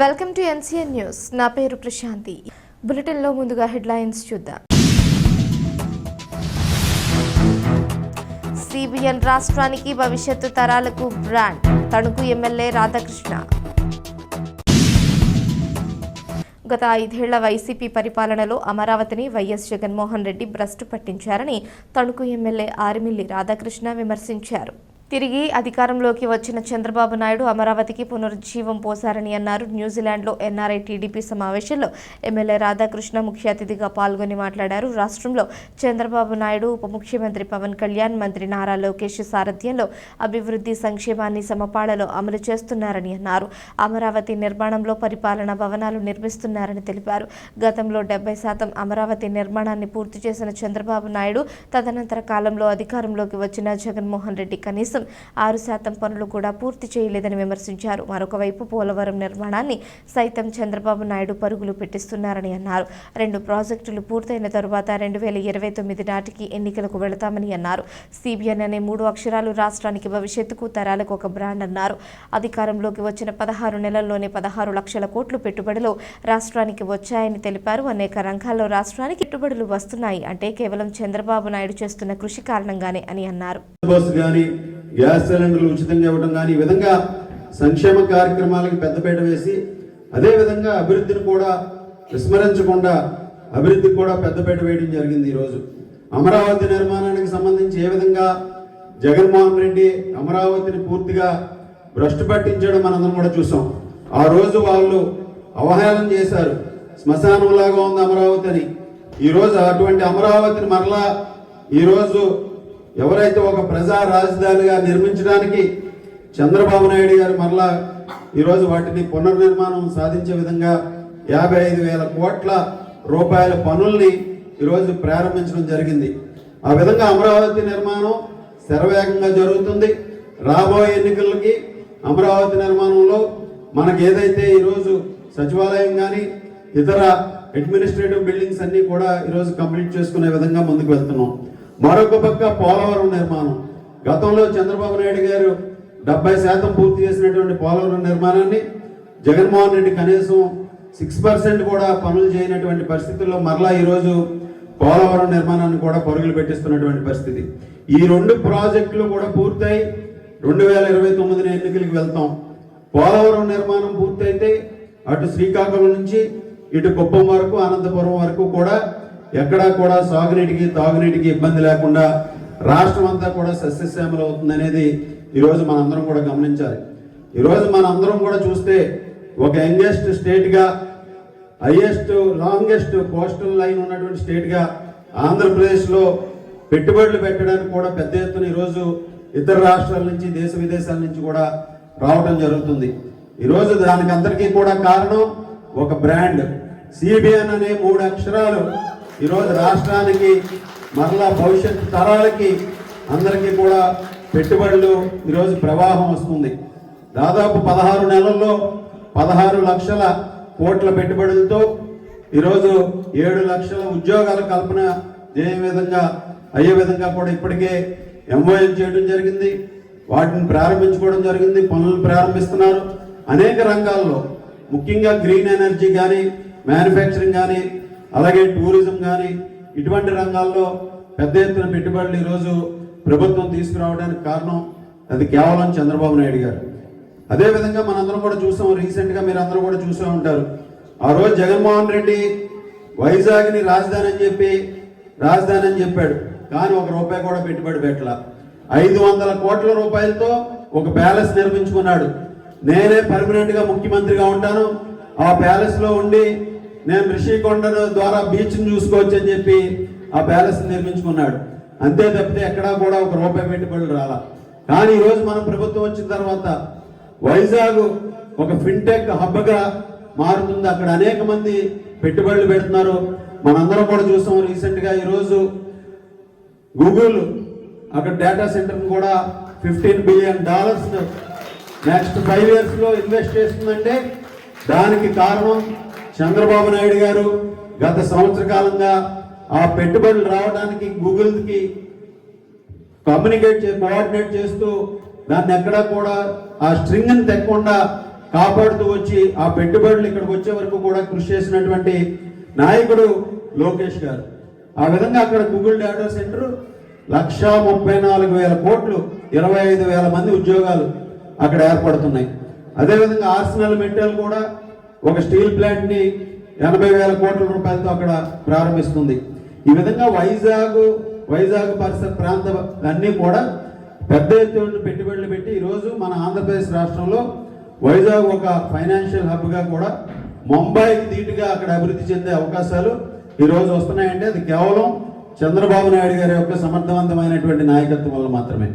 Welcome to NCN news. నా పేరు ప్రశాంతి. బులెటిన్లో ముందుగా హెడ్లైన్స్ చూద్దాం. సిబిఎన్ రాష్ట్రానికి భవిష్యత్తు తరాలకు బ్రాండ్. తణుకు ఎమ్మెల్యే రాధాకృష్ణ. గత 5 ఏళ్ల వైసీపీ పరిపాలనలో అమరావతిని వైఎస్ జగన్మోహన్ రెడ్డి భ్రష్టు పట్టించారని తణుకు ఎమ్మెల్యే ఆరిమిల్లి రాధాకృష్ణ విమర్శించారు. తిరిగి అధికారంలోకి వచ్చిన చంద్రబాబు నాయుడు అమరావతికి పునరుజ్జీవం పోశారని అన్నారు. న్యూజిలాండ్లో ఎన్ఆర్ఐ టీడీపీ సమావేశంలో ఎమ్మెల్యే రాధాకృష్ణ ముఖ్య అతిథిగా పాల్గొని మాట్లాడారు. రాష్ట్రంలో చంద్రబాబు నాయుడు, ఉప ముఖ్యమంత్రి పవన్ కళ్యాణ్, మంత్రి నారా లోకేష్ సారథ్యంలో అభివృద్ధి సంక్షేమాన్ని సమపాళలో అమలు చేస్తున్నారని అన్నారు. అమరావతి నిర్మాణంలో పరిపాలనా భవనాలు నిర్మిస్తున్నారని తెలిపారు. గతంలో 70% అమరావతి నిర్మాణాన్ని పూర్తి చేసిన చంద్రబాబు నాయుడు తదనంతర కాలంలో అధికారంలోకి వచ్చిన జగన్మోహన్ రెడ్డి కనీసం 6% పనులు కూడా పూర్తి చేయలేదని విమర్శించారు. మరొక వైపు పోలవరం నిర్మాణాన్ని సైతం చంద్రబాబు నాయుడు పరుగులు పెట్టిస్తున్నారని అన్నారు. 2 ప్రాజెక్టులు పూర్తయిన తరువాత 2029 నాటికి ఎన్నికలకు వెళతామని అన్నారు. సిబిఎన్ అనే 3 అక్షరాలు రాష్ట్రానికి భవిష్యత్తుకు తరాలకు ఒక బ్రాండ్ అన్నారు. అధికారంలోకి వచ్చిన 16 నెలల్లోనే 16 లక్షల కోట్లు పెట్టుబడులు రాష్ట్రానికి వచ్చాయని తెలిపారు. అనేక రంగాల్లో రాష్ట్రానికి పెట్టుబడులు వస్తున్నాయి అంటే కేవలం చంద్రబాబు నాయుడు చేస్తున్న కృషి కారణంగానే అని అన్నారు. గ్యాస్ సిలిండర్లు ఉచితంగా ఇవ్వడం కానీ ఈ విధంగా సంక్షేమ కార్యక్రమాలకు పెద్దపీట వేసి అదే విధంగా అభివృద్ధిని కూడా విస్మరించకుండా అభివృద్ధికి కూడా పెద్దపీట వేయడం జరిగింది. ఈరోజు అమరావతి నిర్మాణానికి సంబంధించి ఏ విధంగా జగన్మోహన్ రెడ్డి అమరావతిని పూర్తిగా భ్రష్టు పట్టించడం మనందరం కూడా చూసాం. ఆ రోజు వాళ్ళు అవహేళన చేశారు, శ్మశానంలాగా ఉంది అమరావతి అని. ఈరోజు అటువంటి అమరావతిని మరలా ఈరోజు ఎవరైతే ఒక ప్రజా రాజధానిగా నిర్మించడానికి చంద్రబాబు నాయుడు గారు మరలా ఈరోజు వాటిని పునర్నిర్మాణం సాధించే విధంగా 55,000 కోట్ల రూపాయల పనుల్ని ఈరోజు ప్రారంభించడం జరిగింది. ఆ విధంగా అమరావతి నిర్మాణం శరవేగంగా జరుగుతుంది. రాబోయే ఎన్నికలకి అమరావతి నిర్మాణంలో మనకి ఏదైతే ఈరోజు సచివాలయం కానీ ఇతర అడ్మినిస్ట్రేటివ్ బిల్డింగ్స్ అన్నీ కూడా ఈరోజు కంప్లీట్ చేసుకునే విధంగా ముందుకు వెళ్తున్నాం. మరొక పక్క పోలవరం నిర్మాణం, గతంలో చంద్రబాబు నాయుడు గారు 70% పూర్తి చేసినటువంటి పోలవరం నిర్మాణాన్ని జగన్మోహన్ రెడ్డి కనీసం 6% కూడా పనులు చేయనటువంటి పరిస్థితుల్లో మరలా ఈరోజు పోలవరం నిర్మాణాన్ని కూడా పరుగులు పెట్టిస్తున్నటువంటి పరిస్థితి. ఈ 2 ప్రాజెక్టులు కూడా పూర్తయి 2029 ఎన్నికలకు వెళ్తాం. పోలవరం నిర్మాణం పూర్తయితే అటు శ్రీకాకుళం నుంచి ఇటు కుప్పం వరకు అనంతపురం వరకు కూడా ఎక్కడా కూడా సాగునీటికి తాగునీటికి ఇబ్బంది లేకుండా రాష్ట్రం అంతా కూడా సస్యశ్యామలం అవుతుంది అనేది ఈరోజు మనందరం కూడా గమనించాలి. ఈరోజు మనందరం కూడా చూస్తే ఒక యంగెస్ట్ స్టేట్గా, లాంగెస్ట్ కోస్టల్ లైన్ ఉన్నటువంటి స్టేట్గా ఆంధ్రప్రదేశ్లో పెట్టుబడులు పెట్టడానికి కూడా పెద్ద ఎత్తున ఈరోజు ఇతర రాష్ట్రాల నుంచి దేశ విదేశాల నుంచి కూడా రావడం జరుగుతుంది. ఈరోజు దానికి అందరికీ కూడా కారణం ఒక బ్రాండ్ సిబిఎన్ అనే 3 అక్షరాలు ఈరోజు రాష్ట్రానికి మరలా భవిష్యత్తు తరాలకి అందరికీ కూడా పెట్టుబడులు ఈరోజు ప్రవాహం వస్తుంది. దాదాపు 16 నెలల్లో 16 లక్షల కోట్ల పెట్టుబడులతో ఈరోజు 7 లక్షల ఉద్యోగాల కల్పన అయ్యే విధంగా కూడా ఇప్పటికే ఎంఓఎల్ చేయడం జరిగింది. వాటిని ప్రారంభించుకోవడం జరిగింది, పనులు ప్రారంభిస్తున్నారు. అనేక రంగాల్లో ముఖ్యంగా గ్రీన్ ఎనర్జీ కానీ, మ్యానుఫ్యాక్చరింగ్ కానీ, అలాగే టూరిజం కానీ ఇటువంటి రంగాల్లో పెద్ద ఎత్తున పెట్టుబడులు ఈరోజు ప్రభుత్వం తీసుకురావడానికి కారణం అది కేవలం చంద్రబాబు నాయుడు గారు. అదేవిధంగా మనందరం కూడా చూసాం, రీసెంట్గా మీరు అందరూ కూడా చూసే ఉంటారు. ఆ రోజు జగన్మోహన్ రెడ్డి వైజాగ్ని రాజధాని అని చెప్పాడు, కానీ ₹1 కూడా పెట్టుబడి పెట్టలా. 500 కోట్ల రూపాయలతో ఒక ప్యాలెస్ నిర్మించుకున్నాడు. నేనే పర్మనెంట్గా ముఖ్యమంత్రిగా ఉంటాను, ఆ ప్యాలెస్లో ఉండి నేను రిషికొండ ద్వారా బీచ్ని చూసుకోవచ్చు అని చెప్పి ఆ ప్యాలెస్ నిర్మించుకున్నాడు. అంతే తప్పితే ఎక్కడా కూడా ₹1 పెట్టుబడులు రాలా. కానీ ఈరోజు మన ప్రభుత్వం వచ్చిన తర్వాత వైజాగ్ ఒక ఫిన్టెక్ హబ్గా మారుతుంది. అక్కడ అనేక మంది పెట్టుబడులు పెడుతున్నారు. మనందరం కూడా చూసాం. రీసెంట్గా ఈరోజు గూగుల్ అక్కడ డేటా సెంటర్ని కూడా $15 బిలియన్ నెక్స్ట్ 5 ఇయర్స్లో ఇన్వెస్ట్ చేస్తుందంటే దానికి కారణం చంద్రబాబు నాయుడు గారు. గత సంవత్సర కాలంగా ఆ పెట్టుబడులు రావడానికి గూగుల్కి కోఆర్డినేట్ చేస్తూ దాన్ని ఎక్కడా కూడా ఆ స్ట్రింగ్ని తెక్కకుండా కాపాడుతూ వచ్చి ఆ పెట్టుబడులు ఇక్కడికి వచ్చే వరకు కూడా కృషి చేసినటువంటి నాయకుడు లోకేష్ గారు. ఆ విధంగా అక్కడ గూగుల్ డేటా సెంటర్ 1,34,000 కోట్లు, 25,000 మంది ఉద్యోగాలు అక్కడ ఏర్పడుతున్నాయి. అదేవిధంగా ఆర్సెనల్ మెటల్ కూడా ఒక స్టీల్ ప్లాంట్ ని 80,000 కోట్ల రూపాయలతో అక్కడ ప్రారంభిస్తుంది. ఈ విధంగా వైజాగ్ పరిసర ప్రాంత అన్నీ కూడా పెద్ద ఎత్తున పెట్టుబడులు పెట్టి ఈరోజు మన ఆంధ్రప్రదేశ్ రాష్ట్రంలో వైజాగ్ ఒక ఫైనాన్షియల్ హబ్ గా కూడా ముంబైకి ధీటుగా అక్కడ అభివృద్ధి చెందే అవకాశాలు ఈరోజు వస్తున్నాయంటే అది కేవలం చంద్రబాబు నాయుడు గారి యొక్క సమర్థవంతమైనటువంటి నాయకత్వం వల్ల మాత్రమే.